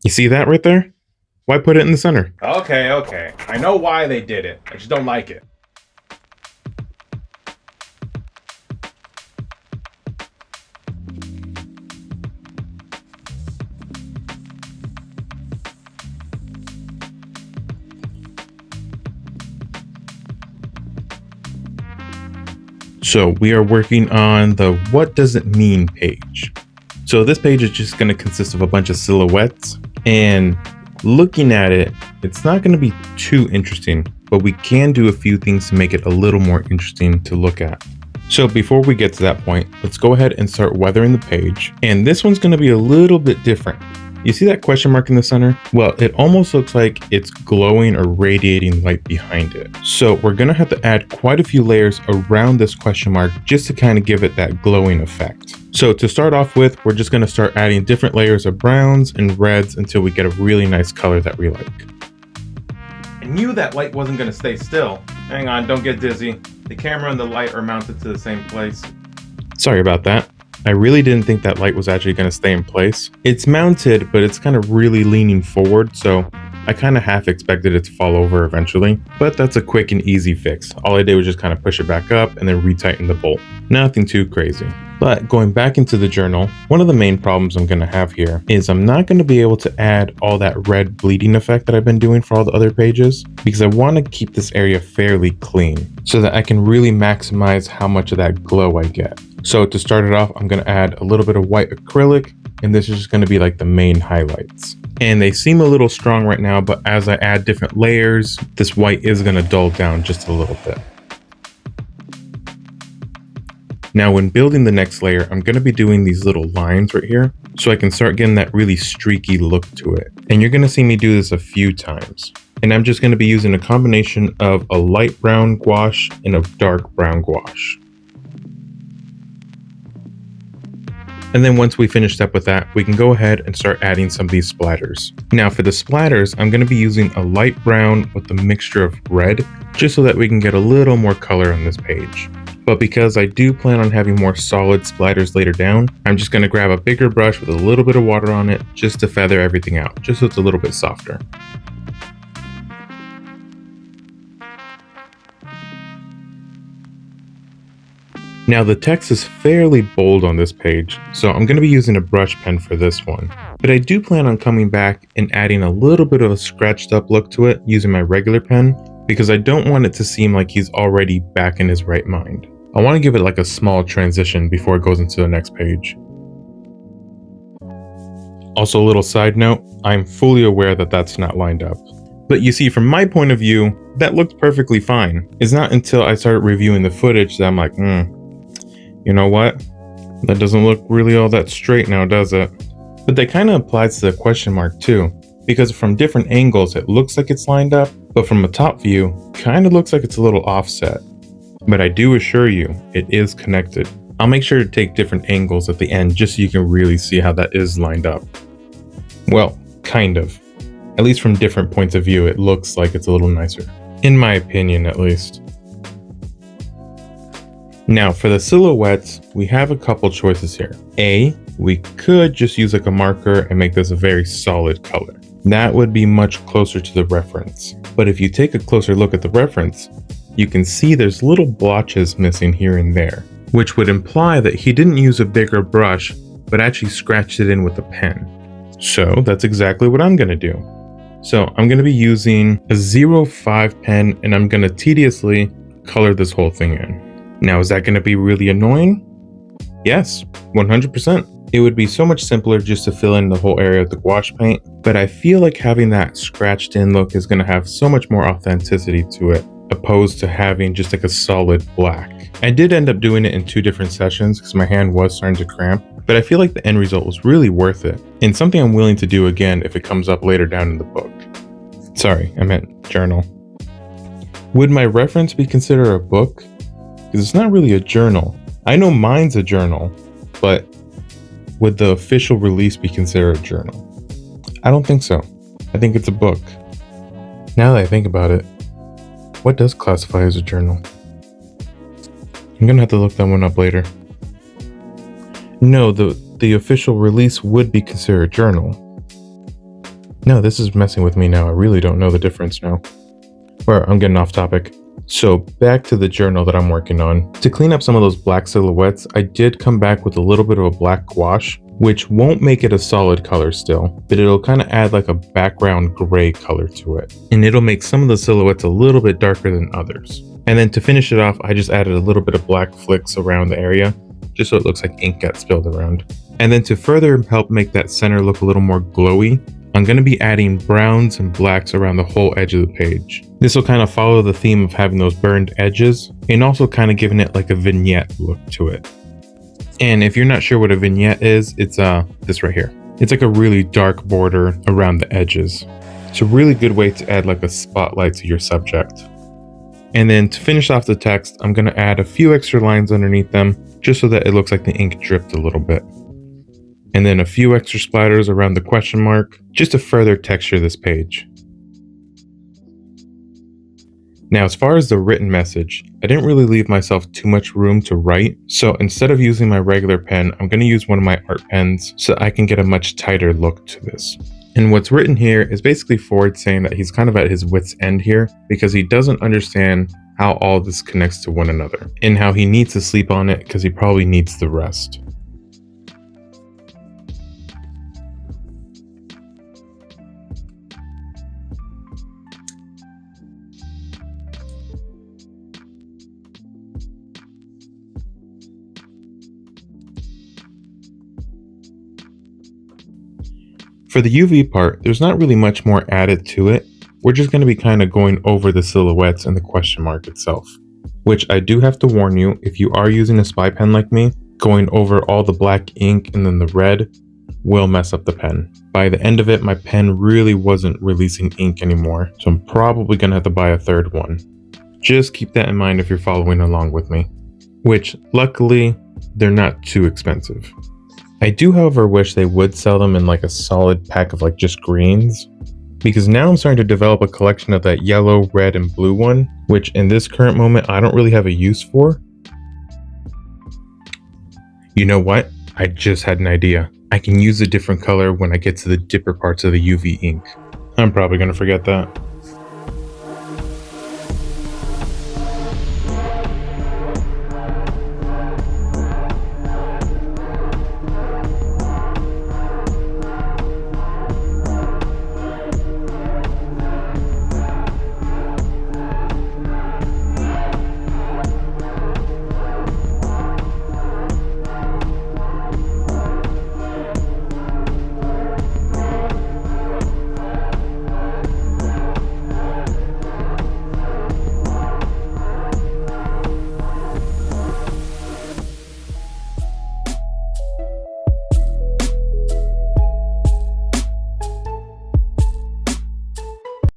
You see that right there? Why put it in the center? Okay. I know why they did it. I just don't like it. So we are working on the what does it mean page. So this page is just going to consist of a bunch of silhouettes, and looking at it, it's not going to be too interesting, but we can do a few things to make it a little more interesting to look at. So before we get to that point, let's go ahead and start weathering the page. And this one's going to be a little bit different. You see that question mark in the center? Well, it almost looks like it's glowing or radiating light behind it. So we're going to have to add quite a few layers around this question mark just to kind of give it that glowing effect. So to start off with, we're just going to start adding different layers of browns and reds until we get a really nice color that we like. I knew that light wasn't going to stay still. Hang on, don't get dizzy. The camera and the light are mounted to the same place. Sorry about that. I really didn't think that light was actually going to stay in place. It's mounted, but it's kind of really leaning forward, so I kind of half expected it to fall over eventually. But that's a quick and easy fix. All I did was just kind of push it back up and then retighten the bolt. Nothing too crazy. But going back into the journal, one of the main problems I'm going to have here is I'm not going to be able to add all that red bleeding effect that I've been doing for all the other pages, because I want to keep this area fairly clean so that I can really maximize how much of that glow I get. So to start it off, I'm going to add a little bit of white acrylic, and this is just going to be like the main highlights. And they seem a little strong right now, but as I add different layers, this white is going to dull down just a little bit. Now when building the next layer, I'm going to be doing these little lines right here so I can start getting that really streaky look to it. And you're going to see me do this a few times. And I'm just going to be using a combination of a light brown gouache and a dark brown gouache. And then once we finished up with that, we can go ahead and start adding some of these splatters. Now for the splatters, I'm going to be using a light brown with a mixture of red, just so that we can get a little more color on this page. But because I do plan on having more solid splatters later down, I'm just going to grab a bigger brush with a little bit of water on it just to feather everything out, just so it's a little bit softer. Now the text is fairly bold on this page, so I'm going to be using a brush pen for this one. But I do plan on coming back and adding a little bit of a scratched up look to it using my regular pen, because I don't want it to seem like he's already back in his right mind. I want to give it like a small transition before it goes into the next page. Also, a little side note, I'm fully aware that that's not lined up. But you see, from my point of view, that looked perfectly fine. It's not until I started reviewing the footage that I'm like, you know what? That doesn't look really all that straight now, does it? But that kind of applies to the question mark too, because from different angles it looks like it's lined up, but from a top view, kind of looks like it's a little offset. But I do assure you, it is connected. I'll make sure to take different angles at the end just so you can really see how that is lined up. Well, kind of. At least from different points of view, it looks like it's a little nicer. In my opinion, at least. Now for the silhouettes, we have a couple choices here. A, we could just use like a marker and make this a very solid color. That would be much closer to the reference. But if you take a closer look at the reference, you can see there's little blotches missing here and there, which would imply that he didn't use a bigger brush, but actually scratched it in with a pen. So that's exactly what I'm going to do. So I'm going to be using a 05 pen, and I'm going to tediously color this whole thing in. Now, is that going to be really annoying? Yes, 100%. It would be so much simpler just to fill in the whole area with the gouache paint, but I feel like having that scratched in look is going to have so much more authenticity to it, opposed to having just like a solid black. I did end up doing it in 2 different sessions because my hand was starting to cramp, but I feel like the end result was really worth it, and something I'm willing to do again if it comes up later down in the book. Sorry, I meant journal. Would my reference be considered a book? Because it's not really a journal. I know mine's a journal, but would the official release be considered a journal? I don't think so. I think it's a book. Now that I think about it, what does classify as a journal? I'm gonna have to look that one up later. No, the official release would be considered a journal. No, this is messing with me now. I really don't know the difference now. Or I'm getting off topic. So back to the journal that I'm working on. To clean up some of those black silhouettes, I did come back with a little bit of a black gouache, which won't make it a solid color still, but it'll kind of add like a background gray color to it. And it'll make some of the silhouettes a little bit darker than others. And then to finish it off, I just added a little bit of black flicks around the area, just so it looks like ink got spilled around. And then to further help make that center look a little more glowy, I'm going to be adding browns and blacks around the whole edge of the page. This will kind of follow the theme of having those burned edges and also kind of giving it like a vignette look to it. And if you're not sure what a vignette is, it's this right here. It's like a really dark border around the edges. It's a really good way to add like a spotlight to your subject. And then to finish off the text, I'm going to add a few extra lines underneath them just so that it looks like the ink dripped a little bit. And then a few extra splatters around the question mark, just to further texture this page. Now, as far as the written message, I didn't really leave myself too much room to write, so instead of using my regular pen, I'm going to use one of my art pens so I can get a much tighter look to this. And what's written here is basically Ford saying that he's kind of at his wit's end here because he doesn't understand how all this connects to one another and how he needs to sleep on it because he probably needs the rest. For the UV part, there's not really much more added to it. We're just going to be kind of going over the silhouettes and the question mark itself. Which I do have to warn you, if you are using a spy pen like me, going over all the black ink and then the red will mess up the pen. By the end of it, my pen really wasn't releasing ink anymore, so I'm probably going to have to buy a third one. Just keep that in mind if you're following along with me. Which, luckily, they're not too expensive. I do, however, wish they would sell them in like a solid pack of like just greens, because now I'm starting to develop a collection of that yellow, red, and blue one, which in this current moment I don't really have a use for. You know what? I just had an idea. I can use a different color when I get to the dipper parts of the UV ink. I'm probably going to forget that.